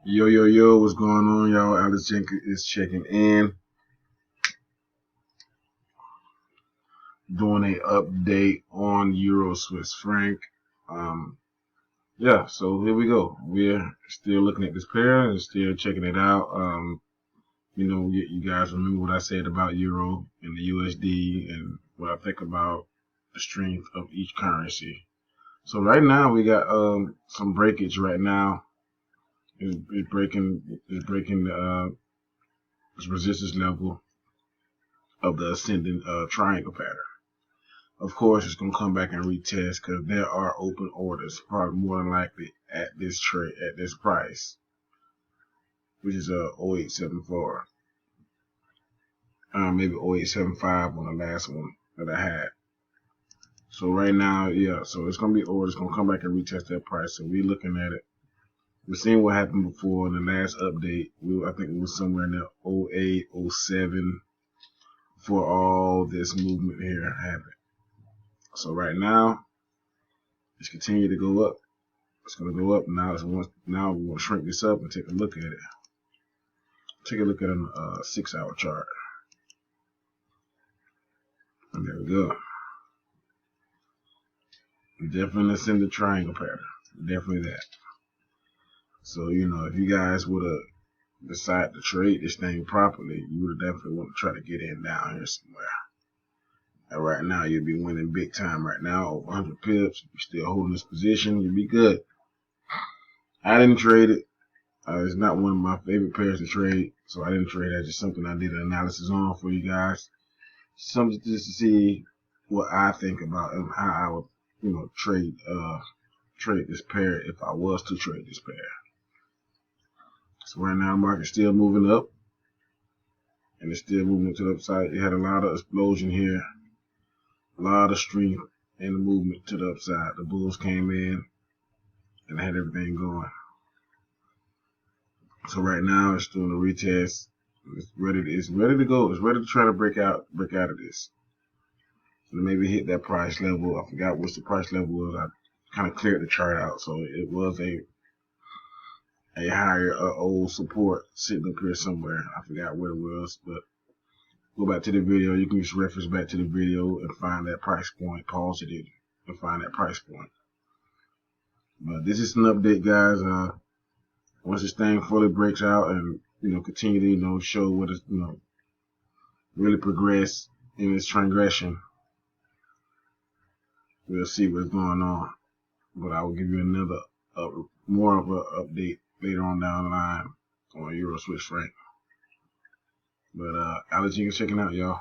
Yo, yo, yo, what's going on, y'all? Alex Jenkins is checking in, doing a update on Euro Swiss franc. Um, yeah, so here we go. We're still looking at this pair and still checking it out. You guys remember what I said about Euro and the USD and what I think about the strength of each currency. So right now we got some breakage right now. It's breaking this resistance level of the ascending triangle pattern. Of course, it's going to come back and retest because there are open orders, probably more than likely at this trade, at this price, which is 0874, maybe 0875 on the last one that I had. So right now, yeah, so it's going to be orders, going to come back and retest that price. So we're looking at it. We're seeing what happened before in the last update. I think it was somewhere in the 08, 07 for all this movement here happened. So right now, it's continuing to go up. It's going to go up. Now we want to shrink this up and take a look at it. Take a look at a 6-hour chart. And there we go. Definitely in the triangle pattern. Definitely that. So, if you guys would have decided to trade this thing properly, you would have definitely want to try to get in down here somewhere. And right now, you'll be winning big time right now, over 100 pips. If you're still holding this position, you'll be good. I didn't trade it. It's not one of my favorite pairs to trade, so I didn't trade. That's just something I did an analysis on for you guys. Something just to see what I think about and how I would, trade this pair if I was to trade this pair. So right now, the market's still moving up, and it's still moving to the upside. It had a lot of explosion here, a lot of strength in the movement to the upside. The bulls came in and had everything going. So right now it's doing a retest. It's ready to go. It's ready to try to break out of this. And maybe hit that price level. I forgot what the price level was. I kind of cleared the chart out, so it was a higher old support sitting up here somewhere. I forgot where it was, but go back to the video. You can just reference back to the video and find that price point. Pause it and find that price point. But this is an update, guys. Once this thing fully breaks out and continue to show what it's really progress in its transgression, we'll see what's going on. But I will give you another more of an update later on down the line on Euro Swiss franc. But Alex, you can check it out, y'all.